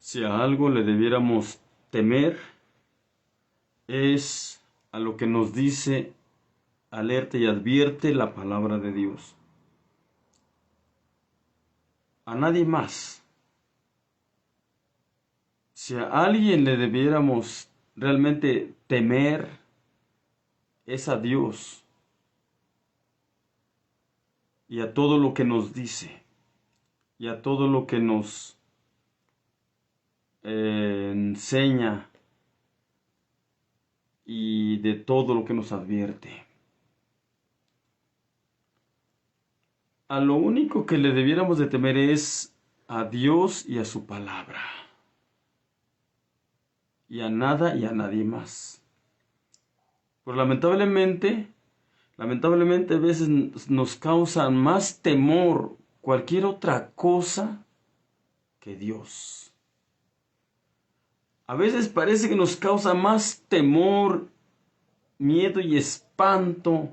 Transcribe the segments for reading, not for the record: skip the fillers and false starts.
Si a algo le debiéramos temer, es a lo que nos dice, alerta y advierte la palabra de Dios. A nadie más. Si a alguien le debiéramos realmente temer, es a Dios y a todo lo que nos dice y a todo lo que nos enseña y de todo lo que nos advierte. A lo único que le debiéramos de temer es a Dios y a su palabra. Y a nada y a nadie más. Pero lamentablemente a veces nos causa más temor cualquier otra cosa que Dios. A veces parece que nos causa más temor, miedo y espanto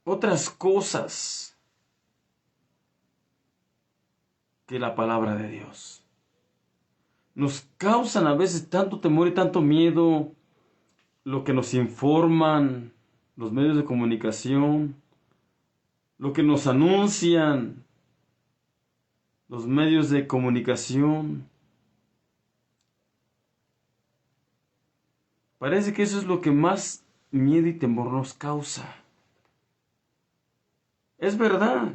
otras cosas que la palabra de Dios. Nos causan a veces tanto temor y tanto miedo lo que nos informan los medios de comunicación, lo que nos anuncian los medios de comunicación. Parece que eso es lo que más miedo y temor nos causa. Es verdad.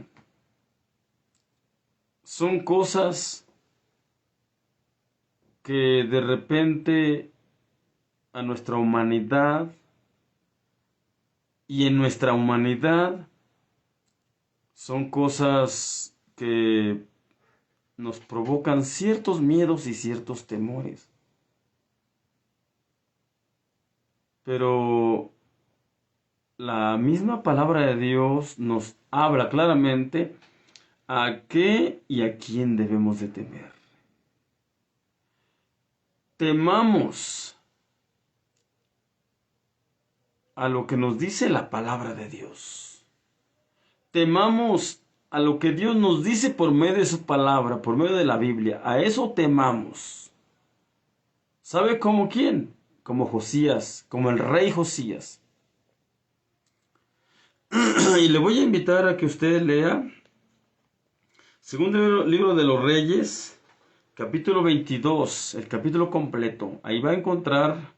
Son cosas que de repente a nuestra humanidad y en nuestra humanidad son cosas que nos provocan ciertos miedos y ciertos temores. Pero la misma palabra de Dios nos habla claramente a qué y a quién debemos de temer. Temamos a lo que nos dice la palabra de Dios. Temamos a lo que Dios nos dice por medio de su palabra, por medio de la Biblia. A eso temamos. ¿Sabe cómo quién? Como Josías, como el rey Josías. Y le voy a invitar a que usted lea segundo libro de los Reyes, capítulo 22, el capítulo completo. Ahí va a encontrar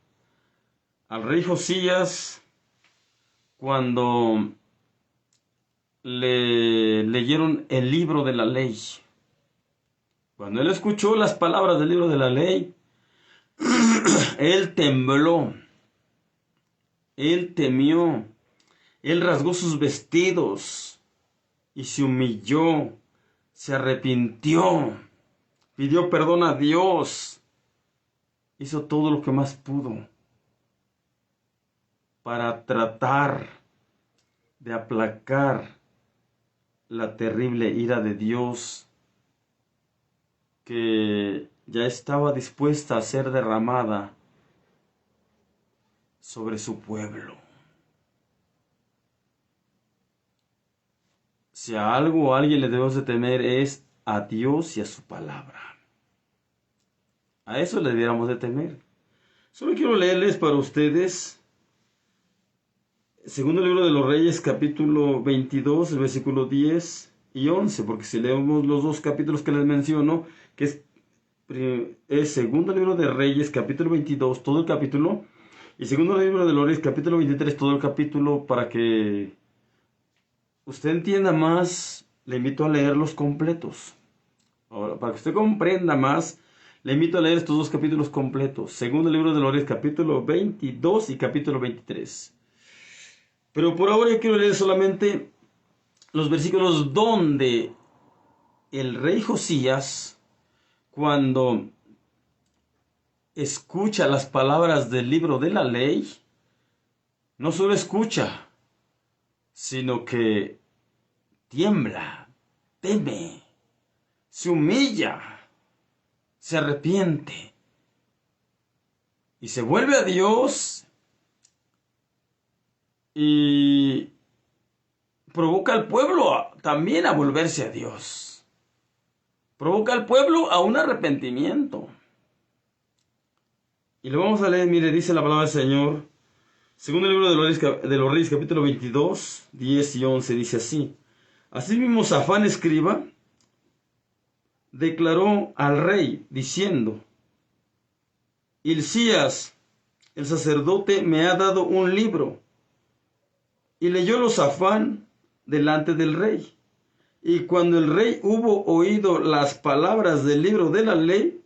al rey Josías cuando le leyeron el libro de la ley. Cuando él escuchó las palabras del libro de la ley, él tembló, él temió, él rasgó sus vestidos y se humilló, se arrepintió, pidió perdón a Dios, hizo todo lo que más pudo para tratar de aplacar la terrible ira de Dios que ya estaba dispuesta a ser derramada sobre su pueblo. Si a algo o a alguien le debemos de temer es a Dios y a su palabra. A eso le debiéramos de temer. Solo quiero leerles para ustedes segundo libro de los Reyes, capítulo 22, el versículo 10 y 11, porque si leemos los dos capítulos que les menciono, que es segundo libro de Reyes, capítulo 22, todo el capítulo, y segundo libro de los Reyes, capítulo 23, todo el capítulo, para que usted entienda más, le invito a leerlos completos. Ahora, para que usted comprenda más, le invito a leer estos dos capítulos completos. Segundo libro de los Reyes, capítulo 22 y capítulo 23. Pero por ahora yo quiero leer solamente los versículos donde el rey Josías, cuando escucha las palabras del libro de la ley, no solo escucha, sino que tiembla, teme, se humilla, se arrepiente y se vuelve a Dios y provoca al pueblo también a volverse a Dios. provoca al pueblo a un arrepentimiento. Y lo vamos a leer, mire, dice la palabra del Señor, según el libro de los Reyes, capítulo 22, 10 y 11, dice así. Asimismo, Safán, escriba, declaró al rey, diciendo, Hilcías, el sacerdote, me ha dado un libro. Y leyólo Safán delante del rey. Y cuando el rey hubo oído las palabras del libro de la ley,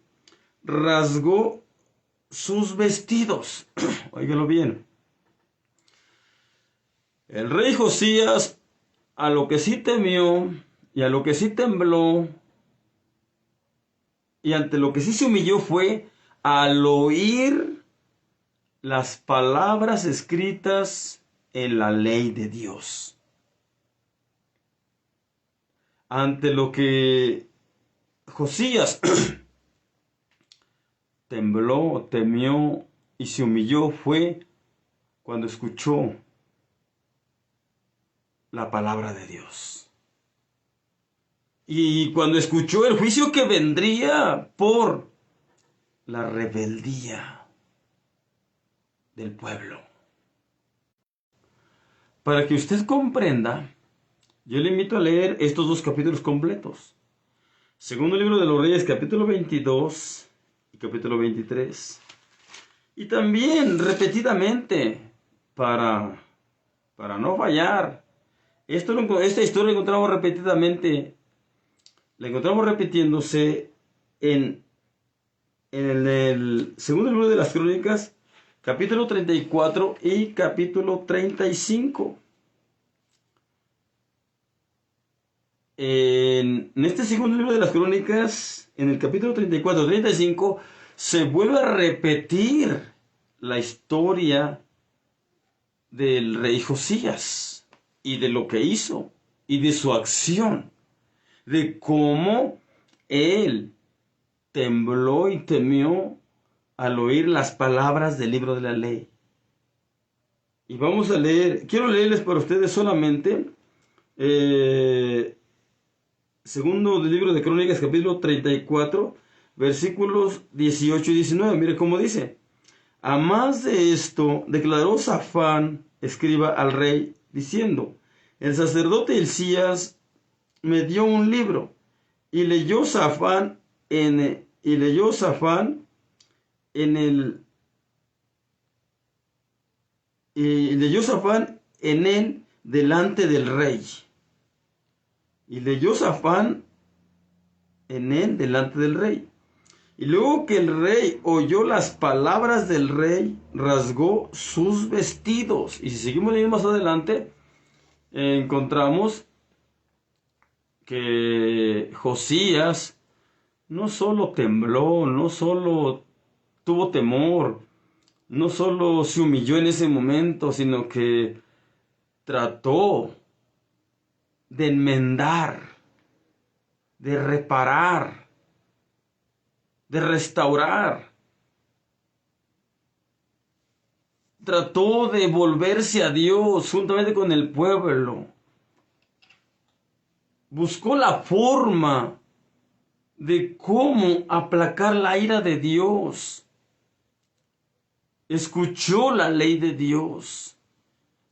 rasgó sus vestidos. Óigalo bien. El rey Josías, a lo que sí temió y a lo que sí tembló, y ante lo que sí se humilló fue al oír las palabras escritas en la ley de Dios. Ante lo que Josías tembló, temió y se humilló fue cuando escuchó la palabra de Dios. Y cuando escuchó el juicio que vendría por la rebeldía del pueblo. Para que usted comprenda, yo le invito a leer estos dos capítulos completos. Segundo libro de los Reyes, capítulo 22 y capítulo 23. Y también repetidamente, para no fallar. Esta historia la encontramos repetidamente, la encontramos repitiéndose en el segundo libro de las Crónicas, capítulo 34 y capítulo 35. En este segundo libro de las Crónicas, en el capítulo 34 y 35, se vuelve a repetir la historia del rey Josías y de lo que hizo y de su acción, de cómo él tembló y temió al oír las palabras del libro de la ley. Y vamos a leer, quiero leerles para ustedes solamente segundo del libro de Crónicas, capítulo 34, versículos 18 y 19. Mire cómo dice. A más de esto, declaró Safán, escriba, al rey, diciendo, el sacerdote Hilcías me dio un libro, y leyó Safán en él delante del rey. Y leyó Safán en él delante del rey. Y luego que el rey oyó las palabras del rey, rasgó sus vestidos. Y si seguimos leyendo más adelante, encontramos que Josías no solo tembló, no solo tuvo temor, no solo se humilló en ese momento, sino que trató de enmendar, de reparar, de restaurar. Trató de volverse a Dios juntamente con el pueblo. Buscó la forma de cómo aplacar la ira de Dios. Escuchó la ley de Dios.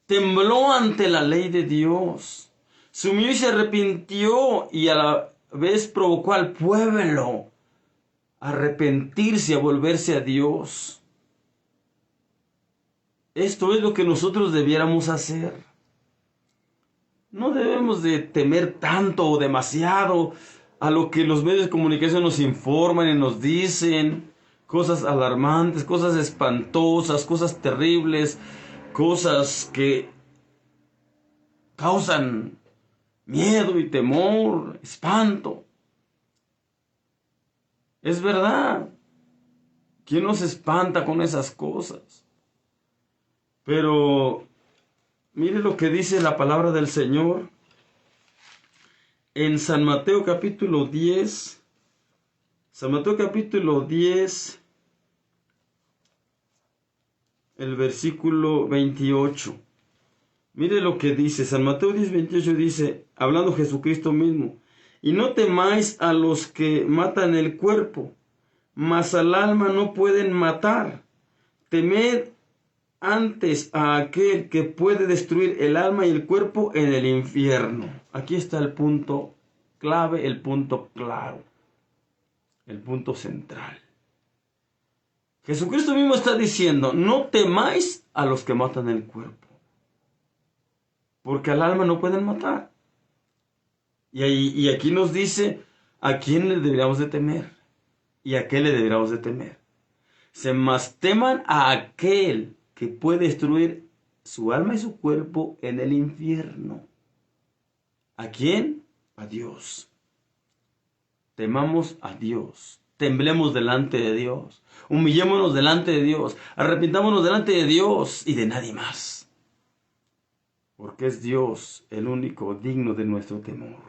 Tembló ante la ley de Dios. Se humilló y se arrepintió, y a la vez provocó al pueblo a arrepentirse, a volverse a Dios. Esto es lo que nosotros debiéramos hacer. No debemos de temer tanto o demasiado a lo que los medios de comunicación nos informan y nos dicen. Cosas alarmantes, cosas espantosas, cosas terribles, cosas que causan miedo y temor, espanto. Es verdad. ¿Quién nos espanta con esas cosas? Pero mire lo que dice la palabra del Señor en San Mateo capítulo 10. San Mateo capítulo 10, el versículo 28. Mire lo que dice, San Mateo 10, 28 dice, hablando Jesucristo mismo, Y no temáis a los que matan el cuerpo, mas al alma no pueden matar. Temed antes a aquel que puede destruir el alma y el cuerpo en el infierno. Aquí está el punto clave, el punto claro, el punto central. Jesucristo mismo está diciendo, no temáis a los que matan el cuerpo, porque al alma no pueden matar. Y aquí nos dice a quién le deberíamos de temer y a qué le deberíamos de temer. Se más teman a aquel que puede destruir su alma y su cuerpo en el infierno. ¿A quién? A Dios. Temamos a Dios. Temblemos delante de Dios. Humillémonos delante de Dios. Arrepintámonos delante de Dios y de nadie más. Porque es Dios el único digno de nuestro temor.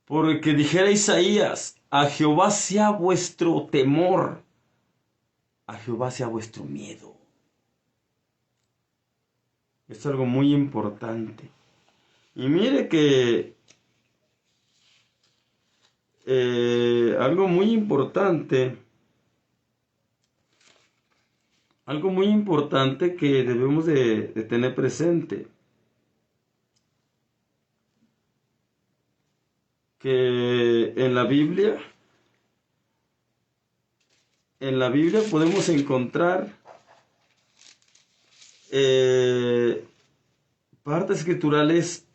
Porque dijera Isaías, a Jehová sea vuestro temor, a Jehová sea vuestro miedo. Es algo muy importante. Y mire que algo muy importante que debemos de tener presente, que en la Biblia podemos encontrar partes escriturales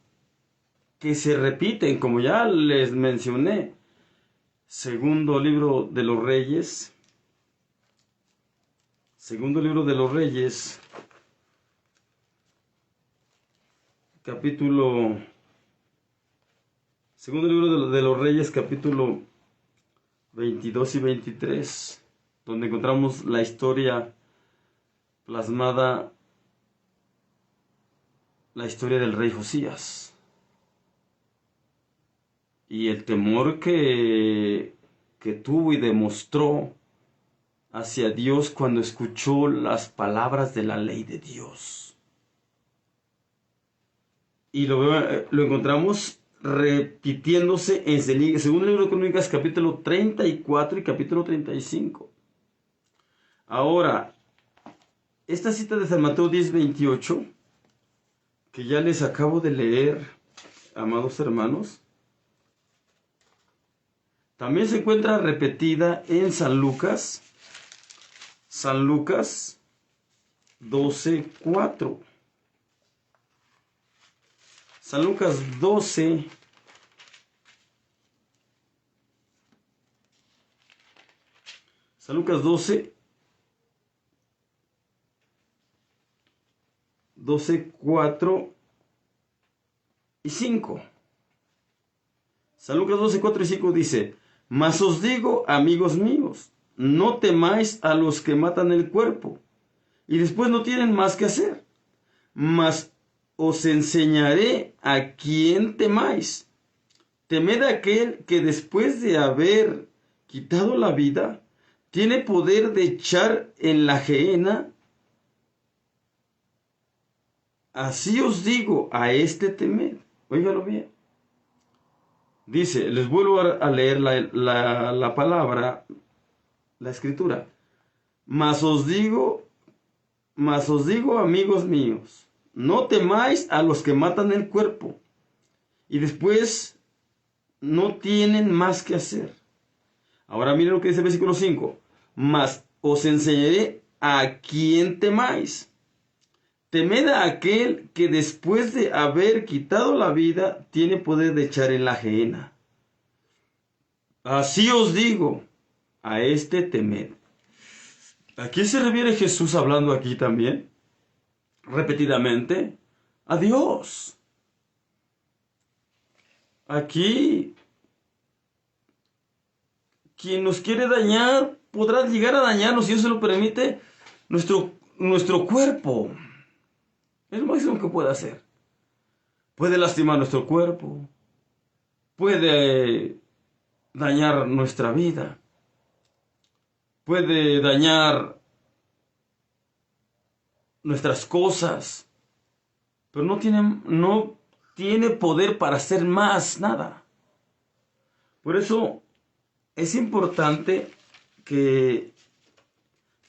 que se repiten, como ya les mencioné. Segundo libro de los Reyes, segundo libro de los Reyes, capítulo 22 y 23, donde encontramos la historia plasmada, la historia del rey Josías. Y el temor que tuvo y demostró hacia Dios cuando escuchó las palabras de la ley de Dios. Y lo encontramos repitiéndose en segundo libro de Crónicas, capítulo 34 y capítulo 35. Ahora, esta cita de San Mateo 10:28, que ya les acabo de leer, amados hermanos, también se encuentra repetida en San Lucas 12:4. San Lucas 12, San Lucas 12, 4 y 5. San Lucas 12, 4 y 5 dice, mas os digo, amigos míos, no temáis a los que matan el cuerpo, y después no tienen más que hacer, mas os enseñaré a quién temáis. Temed a aquel que después de haber quitado la vida, tiene poder de echar en la gehenna. Así os digo, a este temed. Óigalo bien. Dice, les vuelvo a leer la palabra, la escritura. Mas os digo, amigos míos, no temáis a los que matan el cuerpo, y después no tienen más que hacer. Ahora miren lo que dice el versículo 5. Mas os enseñaré a quién temáis. Temed a aquel que después de haber quitado la vida tiene poder de echar en la gehenna. Así os digo, a este temed. ¿A quién se refiere Jesús hablando aquí también? Repetidamente, a Dios. Aquí, quien nos quiere dañar podrá llegar a dañarnos, si Dios se lo permite, nuestro cuerpo. Es lo máximo que puede hacer. Puede lastimar nuestro cuerpo. Puede dañar nuestra vida. Puede dañar nuestras cosas. Pero no tiene poder para hacer más nada. Por eso es importante que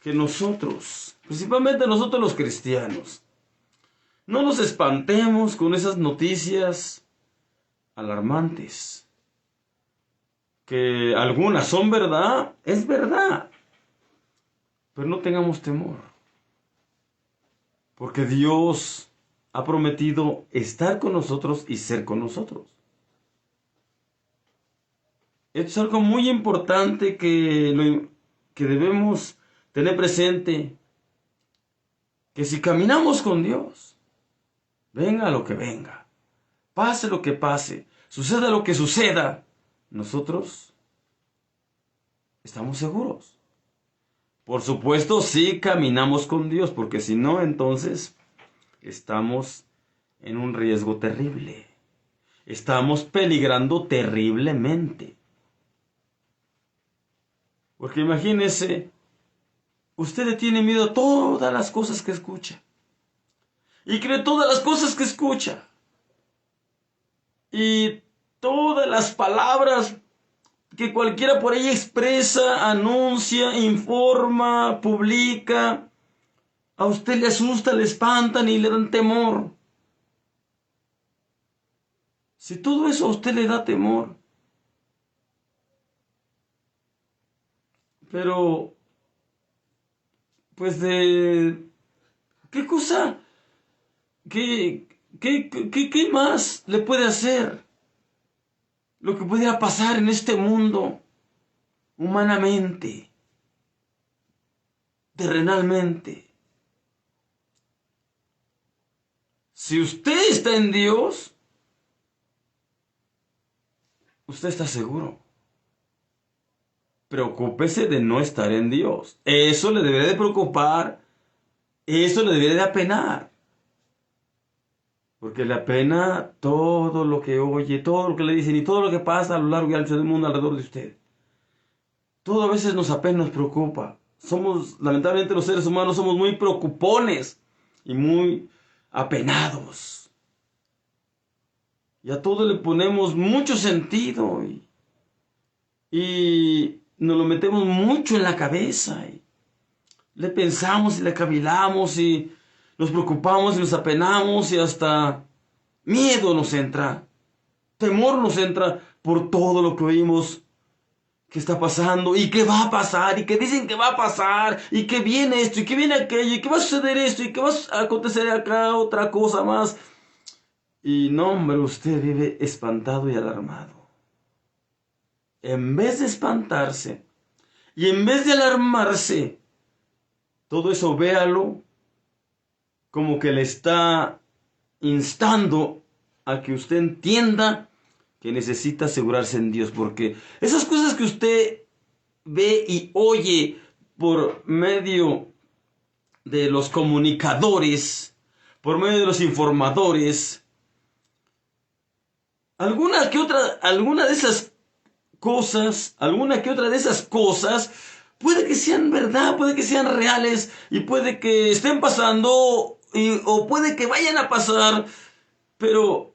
nosotros, principalmente nosotros los cristianos, no nos espantemos con esas noticias alarmantes. Que algunas son verdad, es verdad. Pero no tengamos temor. Porque Dios ha prometido estar con nosotros y ser con nosotros. Esto es algo muy importante que debemos tener presente. Que si caminamos con Dios, venga lo que venga, pase lo que pase, suceda lo que suceda, nosotros estamos seguros. Por supuesto, sí caminamos con Dios, porque si no, entonces estamos en un riesgo terrible. Estamos peligrando terriblemente. Porque imagínese, usted le tiene miedo a todas las cosas que escucha. Y cree todas las cosas que escucha. Y todas las palabras que cualquiera por ahí expresa, anuncia, informa, publica, a usted le asusta, le espantan y le dan temor. Si todo eso a usted le da temor, pero, pues ¿qué cosa? ¿Qué más le puede hacer? Lo que pudiera pasar en este mundo, humanamente, terrenalmente. Si usted está en Dios, usted está seguro. Preocúpese de no estar en Dios. Eso le debería de preocupar, eso le debería de apenar. Porque le apena todo lo que oye, todo lo que le dicen y todo lo que pasa a lo largo y ancho del mundo alrededor de usted. Todo a veces nos apena, nos preocupa. Lamentablemente los seres humanos somos muy preocupones y muy apenados. Y a todo le ponemos mucho sentido y nos lo metemos mucho en la cabeza. Y le pensamos y le cavilamos y nos preocupamos y nos apenamos y hasta miedo nos entra, temor nos entra por todo lo que oímos que está pasando y que va a pasar y que dicen que va a pasar y que viene esto y que viene aquello y que va a suceder esto y que va a acontecer acá otra cosa más. Y no, hombre, usted vive espantado y alarmado. En vez de espantarse y en vez de alarmarse, todo eso véalo como que le está instando a que usted entienda que necesita asegurarse en Dios, porque esas cosas que usted ve y oye por medio de los comunicadores, por medio de los informadores, alguna que otra de esas cosas puede que sean verdad, puede que sean reales y puede que estén pasando o puede que vayan a pasar, pero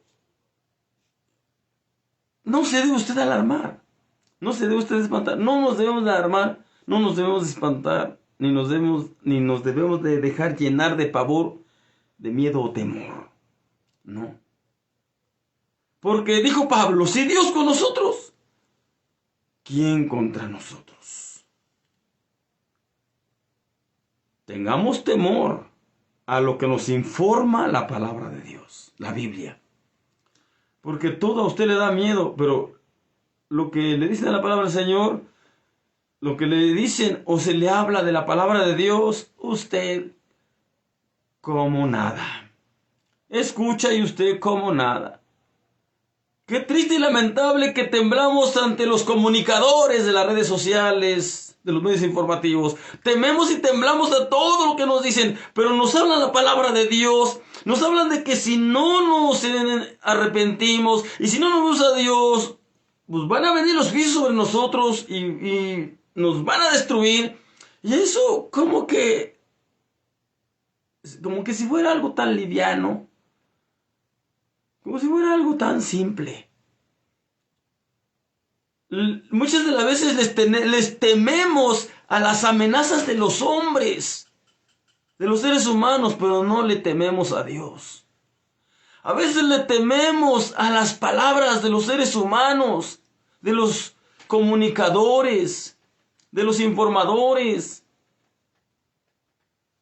no se debe usted alarmar, no se debe usted espantar, no nos debemos de alarmar, no nos debemos de espantar, ni nos debemos de dejar llenar de pavor, de miedo o temor, no. Porque dijo Pablo, si Dios con nosotros, ¿quién contra nosotros? Tengamos temor a lo que nos informa la palabra de Dios, la Biblia. Porque todo a usted le da miedo, pero lo que le dicen a la palabra del Señor, lo que le dicen o se le habla de la palabra de Dios, usted como nada. Escucha y usted como nada. Qué triste y lamentable que temblamos ante los comunicadores de las redes sociales, de los medios informativos. Tememos y temblamos a todo lo que nos dicen, pero nos hablan la palabra de Dios. Nos hablan de que si no nos arrepentimos y si no nos gusta Dios, pues van a venir los juicios sobre nosotros y nos van a destruir. Y eso como que si fuera algo tan liviano, Como si fuera algo tan simple. Muchas de las veces les tememos a las amenazas de los hombres, de los seres humanos, pero no le tememos a Dios. A veces le tememos a las palabras de los seres humanos, de los comunicadores, de los informadores,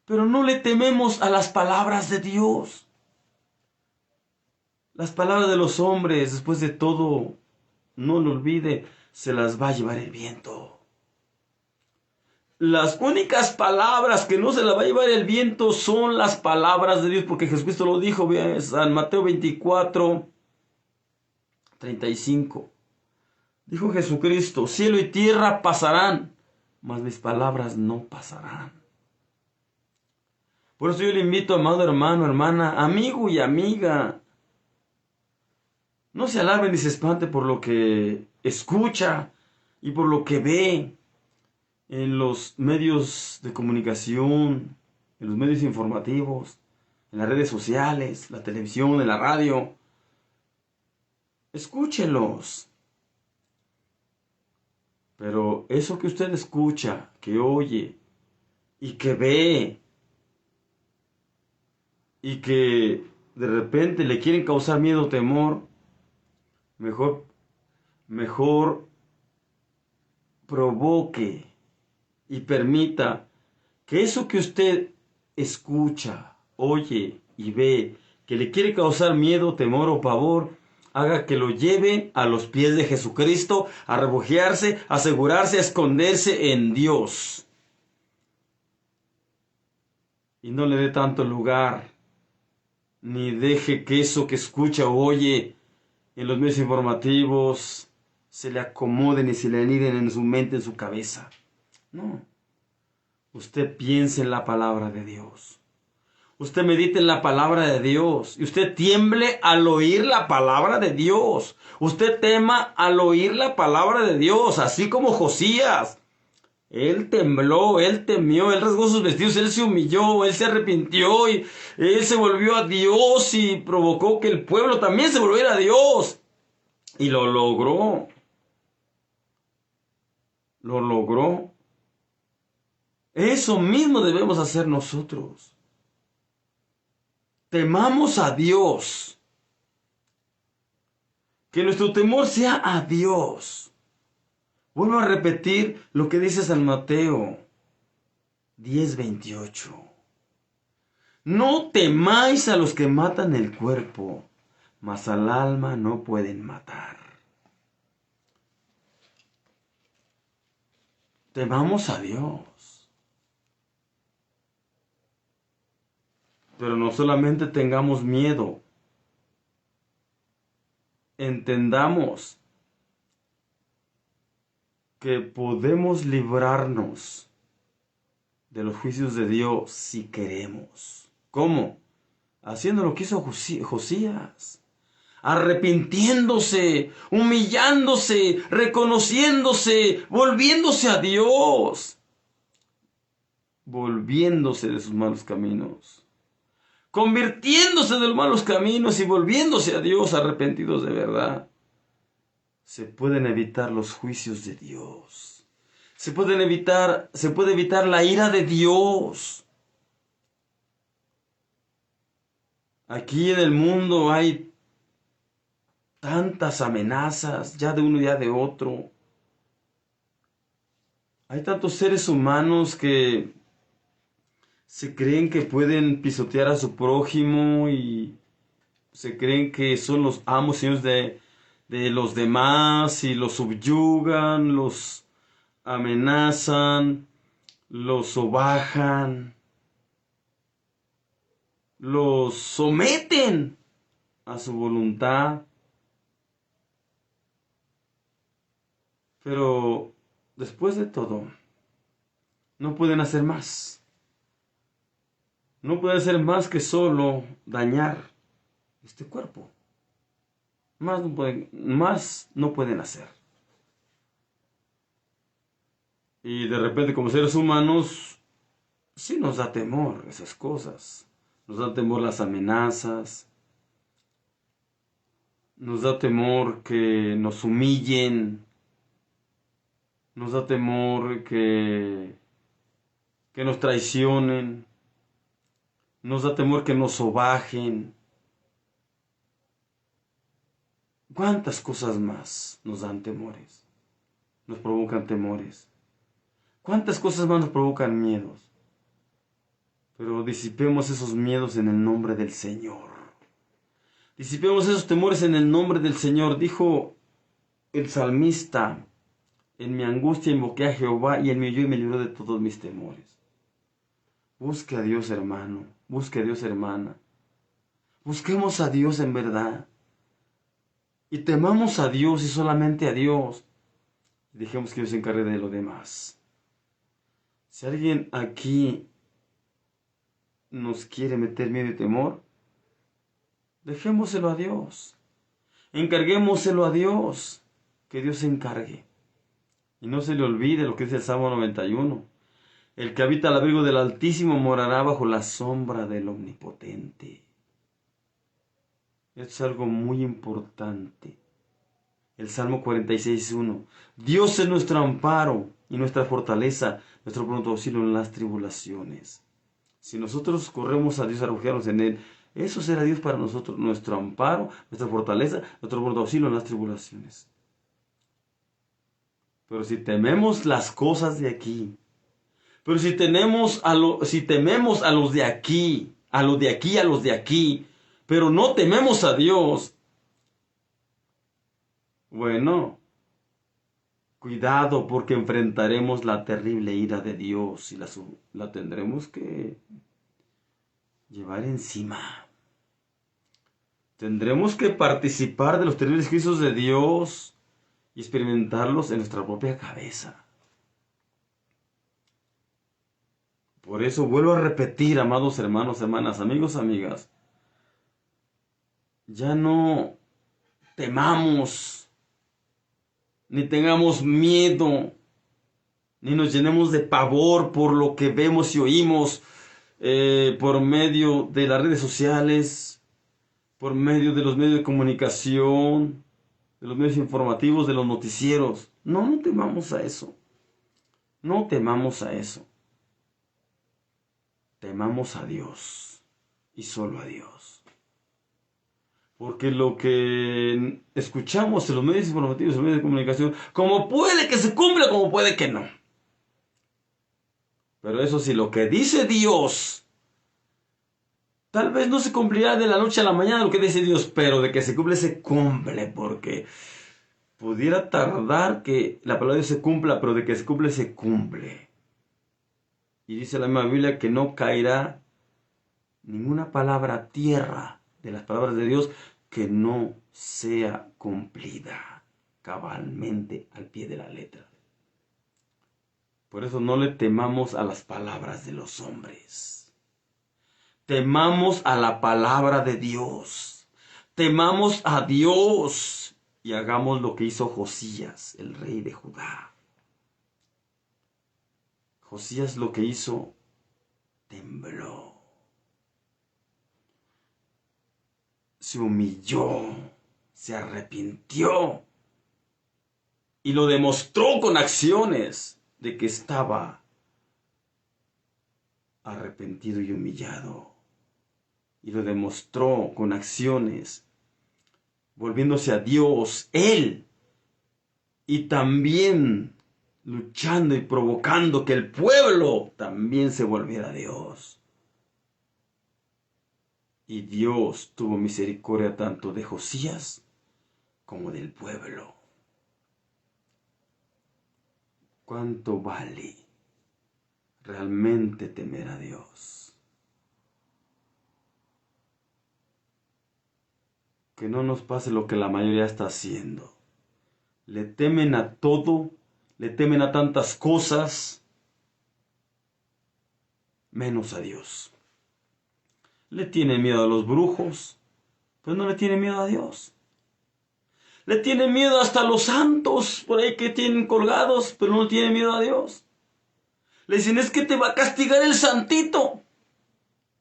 pero no le tememos a las palabras de Dios. Las palabras de los hombres, después de todo, no lo olvide, se las va a llevar el viento. Las únicas palabras que no se las va a llevar el viento son las palabras de Dios, porque Jesucristo lo dijo, San Mateo 24, 35. Dijo Jesucristo, cielo y tierra pasarán, mas mis palabras no pasarán. Por eso yo le invito, amado hermano, hermana, amigo y amiga, no se alarme ni se espante por lo que escucha y por lo que ve en los medios de comunicación, en los medios informativos, en las redes sociales, la televisión, en la radio. Escúchelos. Pero eso que usted escucha, que oye y que ve y que de repente le quieren causar miedo o temor, mejor provoque y permita que eso que usted escucha, oye y ve, que le quiere causar miedo, temor o pavor, haga que lo lleve a los pies de Jesucristo, a refugiarse, a asegurarse, a esconderse en Dios. Y no le dé tanto lugar, ni deje que eso que escucha o oye en los medios informativos se le acomoden y se le aniden en su mente, en su cabeza. No. Usted piense en la palabra de Dios. Usted medite en la palabra de Dios. Y usted tiemble al oír la palabra de Dios. Usted tema al oír la palabra de Dios. Así como Josías. Él tembló, él temió, él rasgó sus vestidos, él se humilló, él se arrepintió y él se volvió a Dios y provocó que el pueblo también se volviera a Dios. Y lo logró. Lo logró. Eso mismo debemos hacer nosotros. Temamos a Dios. Que nuestro temor sea a Dios. Vuelvo a repetir lo que dice San Mateo 10:28. No temáis a los que matan el cuerpo, mas al alma no pueden matar. Temamos a Dios. Pero no solamente tengamos miedo. Entendamos que podemos librarnos de los juicios de Dios si queremos. ¿Cómo? Haciendo lo que hizo Josías. Arrepintiéndose, humillándose, reconociéndose, volviéndose a Dios. Volviéndose de sus malos caminos. Convirtiéndose de los malos caminos y volviéndose a Dios arrepentidos de verdad. Se pueden evitar los juicios de Dios. Se puede evitar la ira de Dios. Aquí en el mundo hay tantas amenazas, ya de uno y ya de otro. Hay tantos seres humanos que se creen que pueden pisotear a su prójimo y se creen que son los amos y señores de los demás y los subyugan, los amenazan, los sobajan, los someten a su voluntad. Pero después de todo, no pueden hacer más. No pueden hacer más que solo dañar este cuerpo. Más no pueden hacer. Y de repente, como seres humanos, sí nos da temor esas cosas. Nos da temor las amenazas. Nos da temor que nos humillen. Nos da temor que nos traicionen. Nos da temor que nos sobajen. ¿Cuántas cosas más nos dan temores? Nos provocan temores. ¿Cuántas cosas más nos provocan miedos? Pero disipemos esos miedos en el nombre del Señor. Disipemos esos temores en el nombre del Señor. Dijo el salmista: en mi angustia invoqué a Jehová y él me oyó y me libró de todos mis temores. Busque a Dios, hermano. Busque a Dios, hermana. Busquemos a Dios en verdad. Y temamos a Dios y solamente a Dios. Y dejemos que Dios se encargue de lo demás. Si alguien aquí nos quiere meter miedo y temor, dejémoselo a Dios. Encarguémoselo a Dios. Que Dios se encargue. Y no se le olvide lo que dice el Salmo 91. El que habita al abrigo del Altísimo morará bajo la sombra del Omnipotente. Esto es algo muy importante. El Salmo 46:1. Dios es nuestro amparo y nuestra fortaleza, nuestro pronto auxilio en las tribulaciones. Si nosotros corremos a Dios a refugiarnos en Él, eso será Dios para nosotros, nuestro amparo, nuestra fortaleza, nuestro pronto auxilio en las tribulaciones. Pero si tememos las cosas de aquí, pero si tememos a los de aquí, a los de aquí, pero no tememos a Dios, bueno, cuidado, porque enfrentaremos la terrible ira de Dios y la tendremos que llevar encima. Tendremos que participar de los terribles juicios de Dios y experimentarlos en nuestra propia cabeza. Por eso vuelvo a repetir, amados hermanos, hermanas, amigos, amigas, ya no temamos, ni tengamos miedo, ni nos llenemos de pavor por lo que vemos y oímos por medio de las redes sociales, por medio de los medios de comunicación, de los medios informativos, de los noticieros. No temamos a eso. No temamos a eso. Temamos a Dios y solo a Dios. Porque lo que escuchamos en los medios informativos, en los medios de comunicación, como puede que se cumpla, como puede que no. Pero eso sí, lo que dice Dios, tal vez no se cumplirá de la noche a la mañana lo que dice Dios, pero de que se cumple, porque pudiera tardar que la palabra de Dios se cumpla, pero de que se cumple, se cumple. Y dice la misma Biblia que no caerá ninguna palabra a tierra de las palabras de Dios que no sea cumplida cabalmente al pie de la letra. Por eso no le temamos a las palabras de los hombres. Temamos a la palabra de Dios. Temamos a Dios y hagamos lo que hizo Josías, el rey de Judá. Josías lo que hizo, tembló. Se humilló, se arrepintió y lo demostró con acciones de que estaba arrepentido y humillado. Y lo demostró con acciones, volviéndose a Dios, él, y también luchando y provocando que el pueblo también se volviera a Dios. Y Dios tuvo misericordia tanto de Josías como del pueblo. ¿Cuánto vale realmente temer a Dios? Que no nos pase lo que la mayoría está haciendo. Le temen a todo, le temen a tantas cosas, menos a Dios. Le tiene miedo a los brujos, pero no le tiene miedo a Dios. Le tiene miedo hasta a los santos por ahí que tienen colgados, pero no tiene miedo a Dios. Le dicen, es que te va a castigar el santito.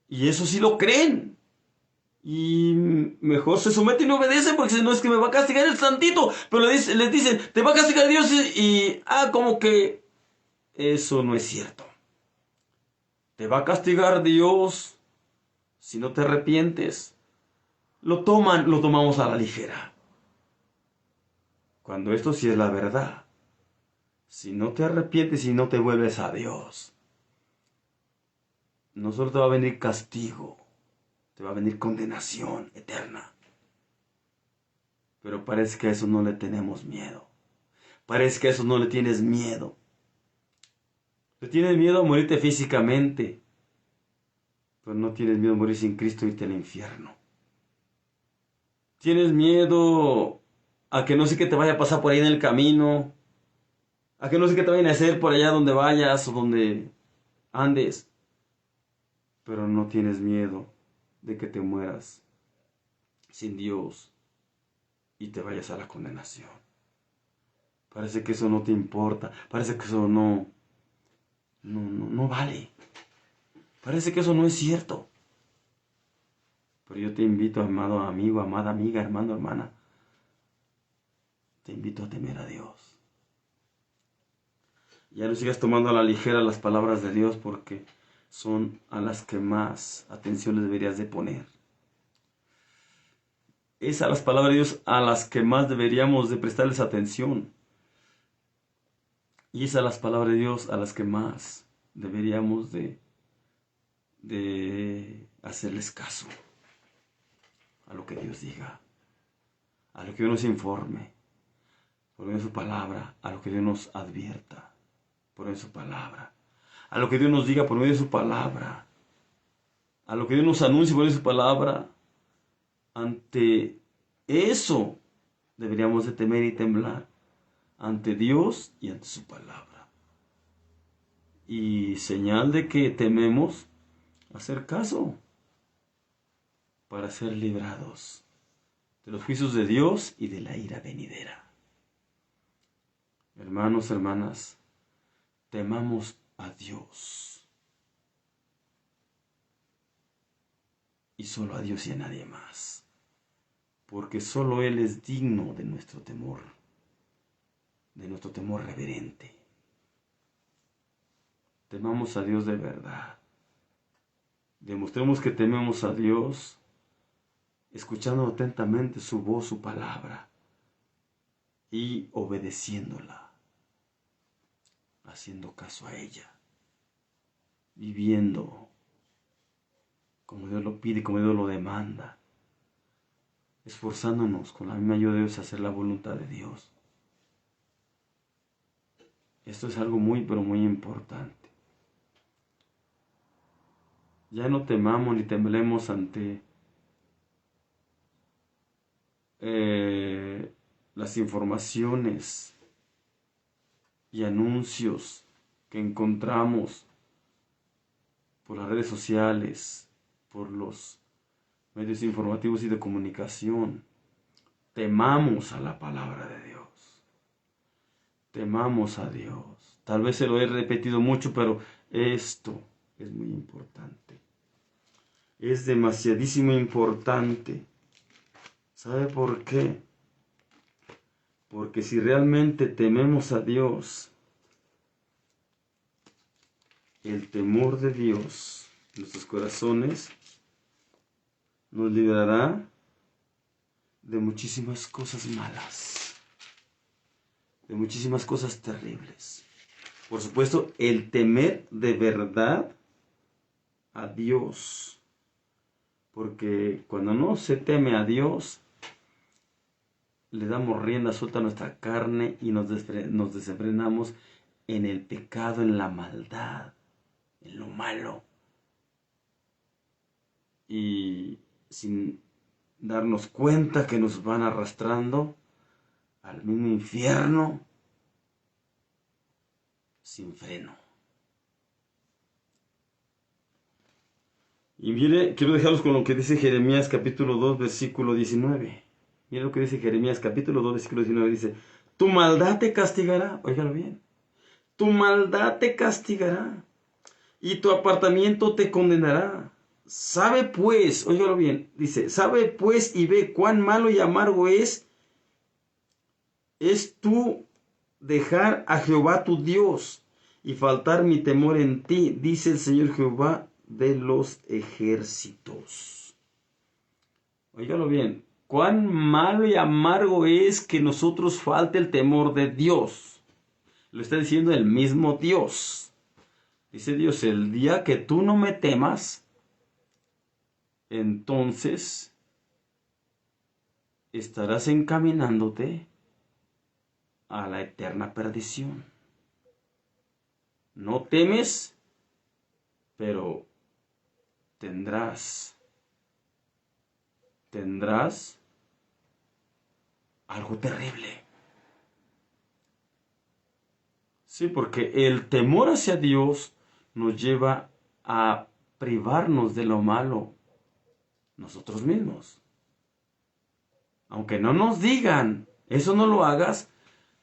Y eso sí lo creen. Y mejor se somete y no obedece, porque si no es que me va a castigar el santito. Pero les dicen, te va a castigar Dios como que eso no es cierto. Te va a castigar Dios si no te arrepientes. Lo tomamos a la ligera. Cuando esto sí es la verdad. Si no te arrepientes y no te vuelves a Dios, no solo te va a venir castigo, te va a venir condenación eterna. Pero parece que a eso no le tenemos miedo. Parece que a eso no le tienes miedo. Le tienes miedo a morirte físicamente, pero no tienes miedo a morir sin Cristo e irte al infierno. Tienes miedo a que no sé qué te vaya a pasar por ahí en el camino, a que no sé qué te vayan a hacer por allá donde vayas o donde andes, pero no tienes miedo de que te mueras sin Dios y te vayas a la condenación. Parece que eso no te importa, parece que eso no vale. Parece que eso no es cierto. Pero yo te invito, amado amigo, amada amiga, hermano, hermana, te invito a temer a Dios. Ya no sigas tomando a la ligera las palabras de Dios, porque son a las que más atención le deberías de poner. Es a las palabras de Dios a las que más deberíamos de prestarles atención. Y es a las palabras de Dios a las que más deberíamos de hacerles caso. A lo que Dios diga, a lo que Dios nos informe, por medio de su palabra, a lo que Dios nos advierta, por medio de su palabra, a lo que Dios nos diga por medio de su palabra, a lo que Dios nos anuncie por medio de su palabra. Ante eso deberíamos de temer y temblar, ante Dios y ante su palabra. Y señal de que tememos, hacer caso para ser librados de los juicios de Dios y de la ira venidera. Hermanos, hermanas, temamos a Dios. Y solo a Dios y a nadie más. Porque solo Él es digno de nuestro temor reverente. Temamos a Dios de verdad. Demostremos que tememos a Dios, escuchando atentamente su voz, su palabra, y obedeciéndola, haciendo caso a ella, viviendo como Dios lo pide, como Dios lo demanda, esforzándonos con la misma ayuda de Dios a hacer la voluntad de Dios. Esto es algo muy, pero muy importante. Ya no temamos ni temblemos ante las informaciones y anuncios que encontramos por las redes sociales, por los medios informativos y de comunicación. Temamos a la palabra de Dios. Temamos a Dios. Tal vez se lo he repetido mucho, pero esto es muy importante. Es demasiadísimo importante. ¿Sabe por qué? Porque si realmente tememos a Dios, el temor de Dios en nuestros corazones nos librará de muchísimas cosas malas, de muchísimas cosas terribles. Por supuesto, el temer de verdad a Dios, porque cuando no se teme a Dios, le damos rienda suelta a nuestra carne y nos desenfrenamos en el pecado, en la maldad, en lo malo. Y sin darnos cuenta que nos van arrastrando al mismo infierno sin freno. Y mire, quiero dejarlos con lo que dice Jeremías capítulo 2, versículo 19. Mire lo que dice Jeremías capítulo 2, versículo 19. Dice, tu maldad te castigará, óigalo bien, tu maldad te castigará y tu apartamiento te condenará. Sabe pues, óigalo bien, dice, sabe pues y ve cuán malo y amargo es tú dejar a Jehová tu Dios y faltar mi temor en ti, dice el Señor Jehová de los ejércitos. Óigalo bien, cuán malo y amargo es que nosotros falte el temor de Dios. Lo está diciendo el mismo Dios. Dice Dios, el día que tú no me temas, entonces estarás encaminándote a la eterna perdición. No temes, pero tendrás algo terrible. Sí, porque el temor hacia Dios nos lleva a privarnos de lo malo nosotros mismos. Aunque no nos digan, eso no lo hagas,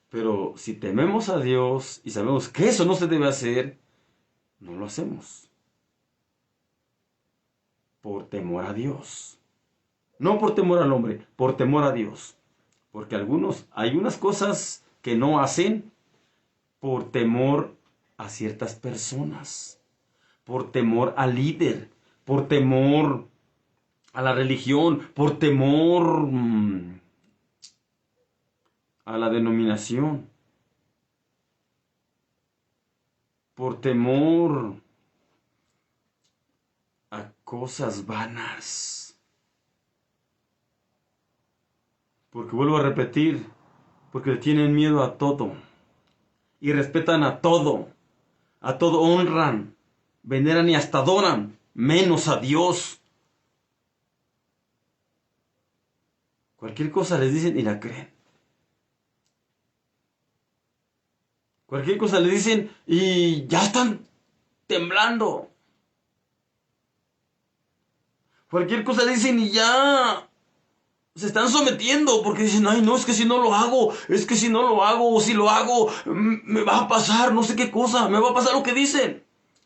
pero si tememos a Dios y sabemos que eso no se debe hacer, no lo hacemos. Por temor a Dios. No por temor al hombre, por temor a Dios. Porque hay unas cosas que no hacen por temor a ciertas personas, por temor al líder, por temor a la religión, por temor a la denominación, por temor a cosas vanas. Porque vuelvo a repetir, porque le tienen miedo a todo y respetan a todo honran, veneran y hasta adoran, menos a Dios. Cualquier cosa les dicen y la creen. Cualquier cosa les dicen y ya están temblando. Cualquier cosa les dicen y ya se están sometiendo porque dicen, ay, no, es que si no lo hago, es que si no lo hago, o si lo hago, me va a pasar no sé qué cosa, me va a pasar lo que dicen.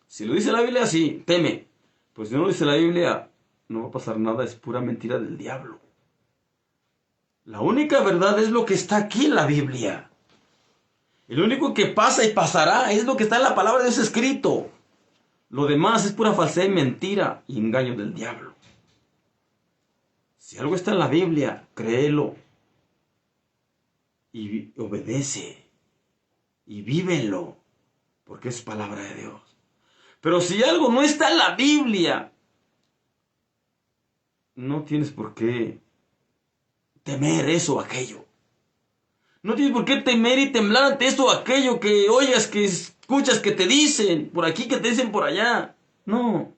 Si lo dice la Biblia, sí, teme. Pues si no lo dice la Biblia, no va a pasar nada, es pura mentira del diablo. La única verdad es lo que está aquí en la Biblia. Y lo único que pasa y pasará es lo que está en la palabra de Dios escrito. Lo demás es pura falsedad y mentira y engaño del diablo. Si algo está en la Biblia, créelo. Y obedece. Y vívelo. Porque es palabra de Dios. Pero si algo no está en la Biblia, no tienes por qué temer eso o aquello. No tienes por qué temer y temblar ante esto o aquello que oyas, que escuchas, que te dicen por aquí, que te dicen por allá. No.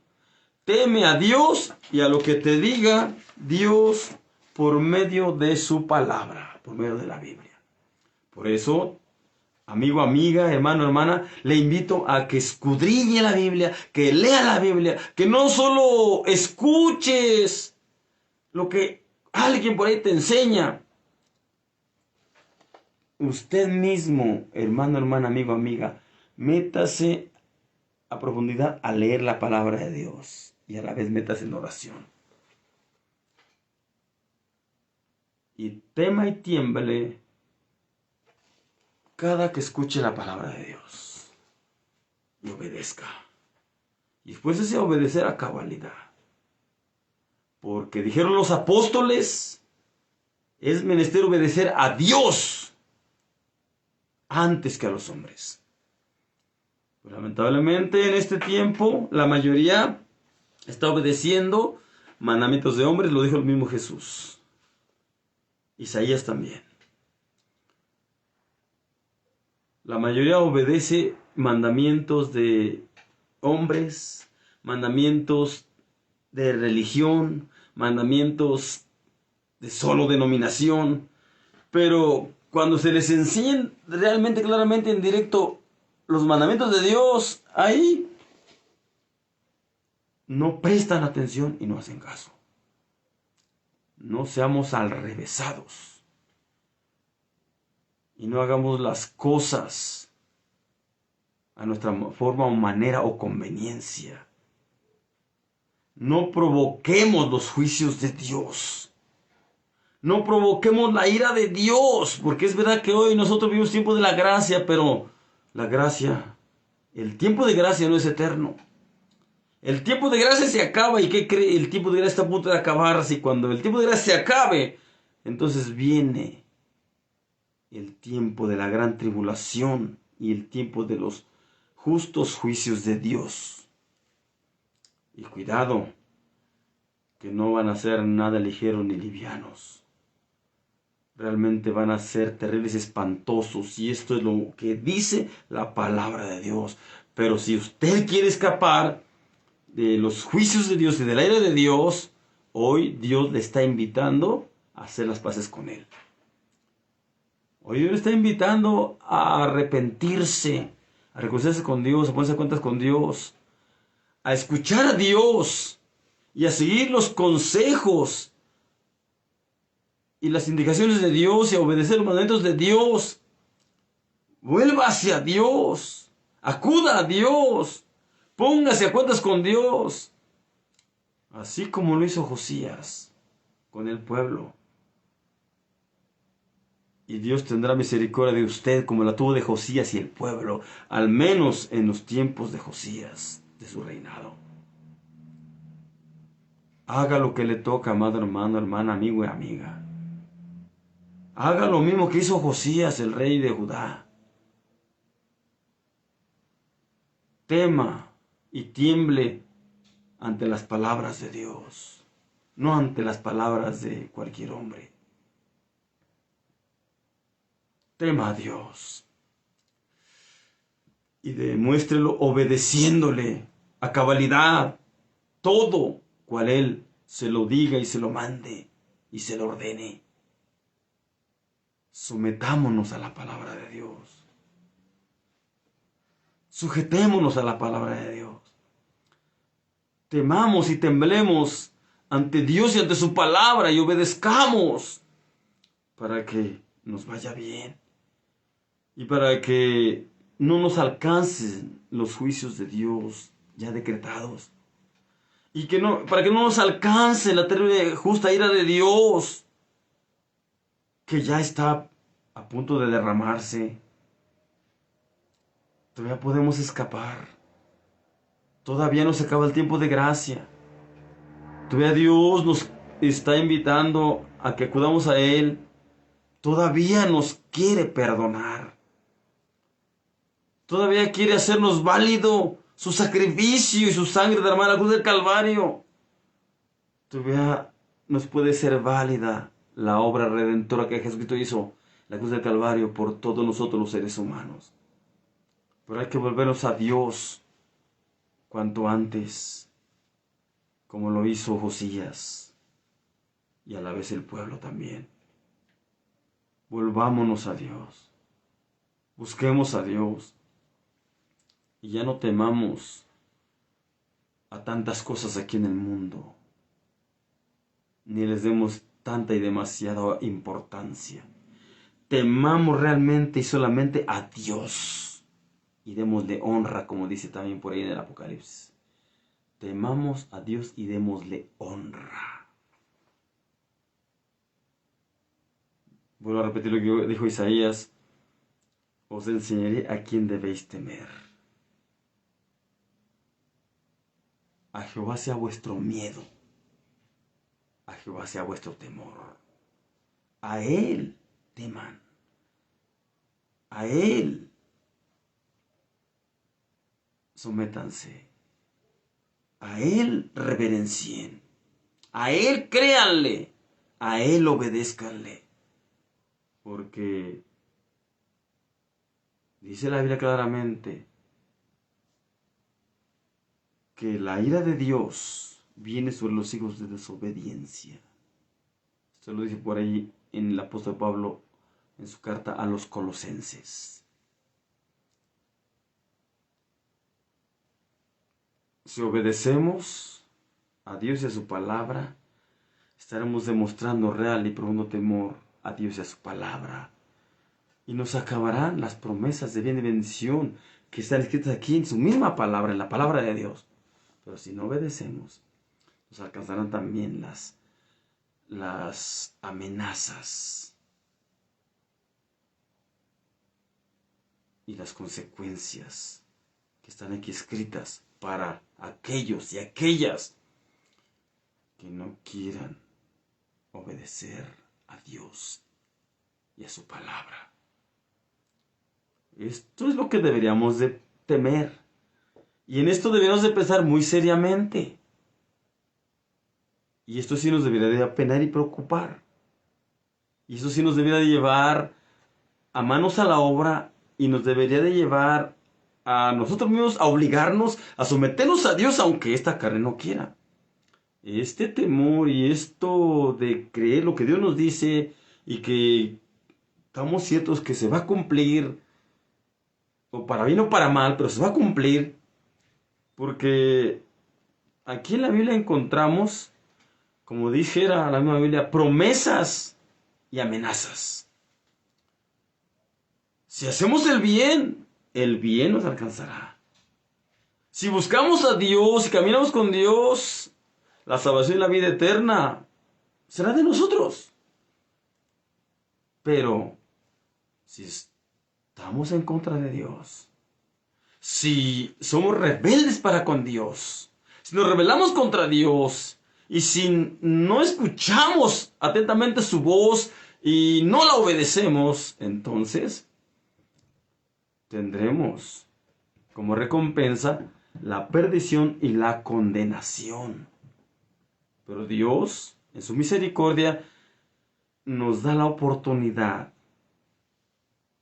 Teme a Dios y a lo que te diga Dios por medio de su palabra, por medio de la Biblia. Por eso, amigo, amiga, hermano, hermana, le invito a que escudriñe la Biblia, que lea la Biblia, que no solo escuches lo que alguien por ahí te enseña. Usted mismo, hermano, hermana, amigo, amiga, métase a profundidad a leer la palabra de Dios y a la vez métase en oración. Y tema y tiemble cada que escuche la palabra de Dios y obedezca. Y después ese obedecer a cabalidad. Porque dijeron los apóstoles, es menester obedecer a Dios antes que a los hombres. Pues lamentablemente en este tiempo la mayoría está obedeciendo mandamientos de hombres, lo dijo el mismo Jesús. Isaías también. La mayoría obedece mandamientos de hombres, mandamientos de religión, mandamientos de solo denominación, pero cuando se les enseñan realmente, claramente, en directo, los mandamientos de Dios, ahí no prestan atención y no hacen caso. No seamos alrevesados. Y no hagamos las cosas a nuestra forma o manera o conveniencia. No provoquemos los juicios de Dios. No provoquemos la ira de Dios, porque es verdad que hoy nosotros vivimos tiempo de la gracia, pero la gracia, el tiempo de gracia no es eterno. El tiempo de gracia se acaba. ¿Y qué cree? El tiempo de gracia está a punto de acabarse. Y cuando el tiempo de gracia se acabe, entonces viene el tiempo de la gran tribulación y el tiempo de los justos juicios de Dios. Y cuidado, que no van a ser nada ligeros ni livianos. Realmente van a ser terribles, espantosos. Y esto es lo que dice la palabra de Dios. Pero si usted quiere escapar de los juicios de Dios y de la ira de Dios, hoy Dios le está invitando a hacer las paces con Él. Hoy Dios le está invitando a arrepentirse, a reconciliarse con Dios, a ponerse a cuentas con Dios, a escuchar a Dios y a seguir los consejos y las indicaciones de Dios y a obedecer los mandamientos de Dios. Vuelva hacia Dios, acuda a Dios, póngase a cuentas con Dios, así como lo hizo Josías con el pueblo. Y Dios tendrá misericordia de usted como la tuvo de Josías y el pueblo, al menos en los tiempos de Josías, de su reinado. Haga lo que le toca, amado hermano, hermana, amigo y amiga. Haga lo mismo que hizo Josías, el rey de Judá. Tema y tiemble ante las palabras de Dios, no ante las palabras de cualquier hombre. Tema a Dios y demuéstrelo obedeciéndole a cabalidad todo cual Él se lo diga y se lo mande y se lo ordene. Sometámonos a la palabra de Dios. Sujetémonos a la palabra de Dios. Temamos y temblemos ante Dios y ante su palabra y obedezcamos para que nos vaya bien y para que no nos alcancen los juicios de Dios ya decretados y para que no nos alcance la terrible justa ira de Dios que ya está a punto de derramarse. Todavía podemos escapar. Todavía no se acaba el tiempo de gracia. Todavía Dios nos está invitando a que acudamos a Él. Todavía nos quiere perdonar. Todavía quiere hacernos válido su sacrificio y su sangre derramada en la cruz del Calvario. Todavía nos puede ser válida la obra redentora que Jesucristo hizo en la cruz del Calvario por todos nosotros los seres humanos. Pero hay que volvernos a Dios cuanto antes, como lo hizo Josías y a la vez el pueblo también. Volvámonos a Dios, busquemos a Dios y ya no temamos a tantas cosas aquí en el mundo, ni les demos tanta y demasiada importancia. Temamos realmente y solamente a Dios y démosle honra, como dice también por ahí en el Apocalipsis. Temamos a Dios y démosle honra. Vuelvo a repetir lo que dijo Isaías: os enseñaré a quién debéis temer. A Jehová sea vuestro miedo. A Jehová sea vuestro temor. A Él teman. A Él sométanse. A Él reverencien. A Él créanle. A Él obedézcanle. Porque dice la Biblia claramente que la ira de Dios viene sobre los hijos de desobediencia. Esto lo dice por ahí en el apóstol Pablo en su carta a los Colosenses. Si obedecemos a Dios y a su palabra, estaremos demostrando real y profundo temor a Dios y a su palabra. Y nos acabarán las promesas de bien y bendición que están escritas aquí en su misma palabra, en la palabra de Dios. Pero si no obedecemos, nos alcanzarán también las amenazas y las consecuencias que están aquí escritas para aquellos y aquellas que no quieran obedecer a Dios y a su palabra. Esto es lo que deberíamos de temer. Y en esto deberíamos de pensar muy seriamente. Y esto sí nos debería de apenar y preocupar. Y eso sí nos debería de llevar a manos a la obra y nos debería de llevar a nosotros mismos a obligarnos a someternos a Dios aunque esta carne no quiera. Este temor y esto de creer lo que Dios nos dice y que estamos ciertos que se va a cumplir, o para bien o para mal, pero se va a cumplir, porque aquí en la Biblia encontramos, como dijera la misma Biblia, promesas y amenazas. Si hacemos el bien nos alcanzará. Si buscamos a Dios y caminamos con Dios, la salvación y la vida eterna será de nosotros. Pero si estamos en contra de Dios, si somos rebeldes para con Dios, si nos rebelamos contra Dios y si no escuchamos atentamente su voz y no la obedecemos, entonces tendremos como recompensa la perdición y la condenación. Pero Dios, en su misericordia, nos da la oportunidad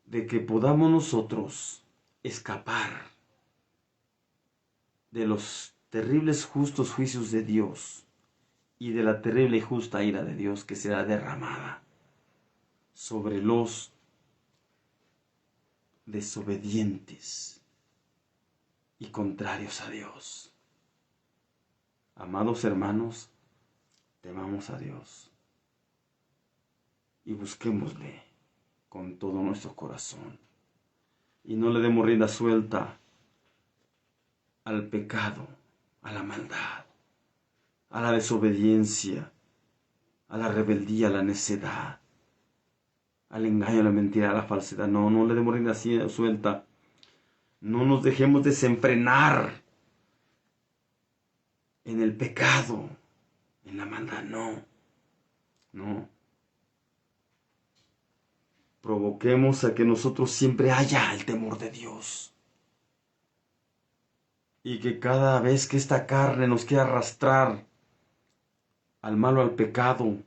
de que podamos nosotros escapar de los terribles justos juicios de Dios y de la terrible y justa ira de Dios que será derramada sobre los desobedientes y contrarios a Dios. Amados hermanos, temamos a Dios y busquémosle con todo nuestro corazón y no le demos rienda suelta al pecado, a la maldad, a la desobediencia, a la rebeldía, a la necedad, al engaño, a la mentira, a la falsedad. No, no le demos rienda suelta. No nos dejemos desenfrenar en el pecado, en la maldad. No, no. Provoquemos a que nosotros siempre haya el temor de Dios. Y que cada vez que esta carne nos quiera arrastrar al mal o al pecado,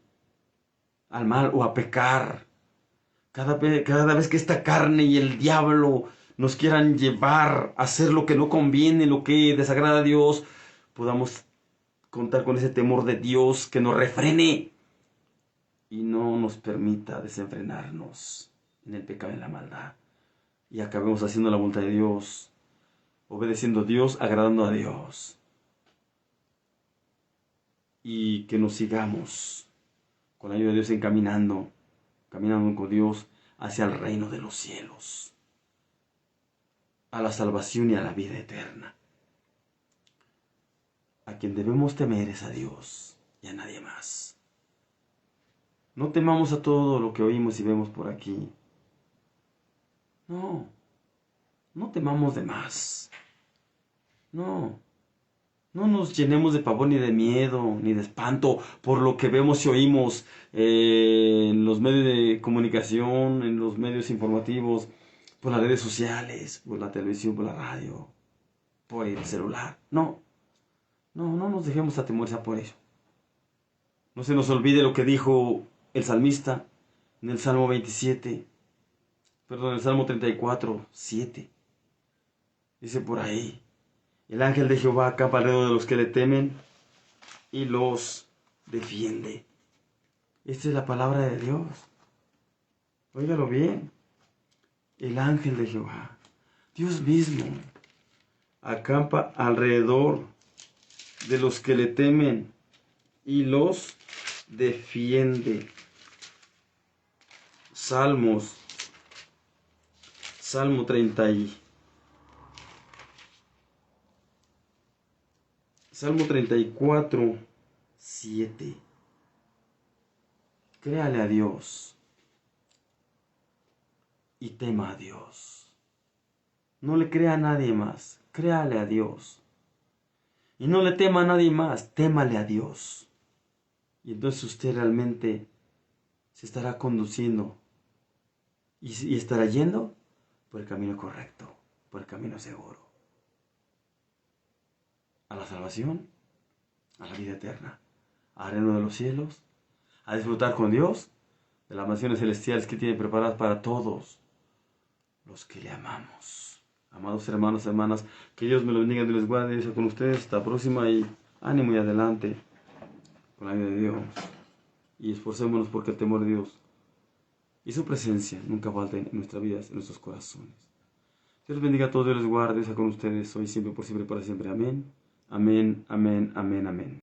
al mal o a pecar, cada vez que esta carne y el diablo nos quieran llevar a hacer lo que no conviene, lo que desagrada a Dios, podamos contar con ese temor de Dios que nos refrene y no nos permita desenfrenarnos en el pecado y en la maldad. Y acabemos haciendo la voluntad de Dios, obedeciendo a Dios, agradando a Dios. Y que nos sigamos con la ayuda de Dios caminando con Dios hacia el reino de los cielos, a la salvación y a la vida eterna. A quien debemos temer es a Dios y a nadie más. No temamos a todo lo que oímos y vemos por aquí. No, no temamos de más. No, no nos llenemos de pavor ni de miedo ni de espanto por lo que vemos y oímos en los medios de comunicación, en los medios informativos, por las redes sociales, por la televisión, por la radio, por el celular. No, no nos dejemos atemorizar por eso. No se nos olvide lo que dijo el salmista en el Salmo 27, perdón, el Salmo 34, 7. Dice por ahí: el ángel de Jehová acampa alrededor de los que le temen y los defiende. Esta es la palabra de Dios. Óigalo bien. El ángel de Jehová, Dios mismo, acampa alrededor de los que le temen y los defiende. Salmo 34, 7. Créale a Dios y tema a Dios. No le crea a nadie más, créale a Dios. Y no le tema a nadie más, témale a Dios. Y entonces usted realmente se estará conduciendo y estará yendo por el camino correcto, por el camino seguro. A la salvación, a la vida eterna, al reino de los cielos, a disfrutar con Dios de las mansiones celestiales que tiene preparadas para todos los que le amamos. Amados hermanos, hermanas, que Dios me los bendiga, Dios les guarde, y sea con ustedes. Hasta la próxima y ánimo y adelante con la vida de Dios. Y esforcémonos porque el temor de Dios y su presencia nunca falten en nuestras vidas, en nuestros corazones. Dios les bendiga a todos, Dios les guarde, sea con ustedes hoy, siempre, por siempre, para siempre. Amén, amén, amén, amén, amén.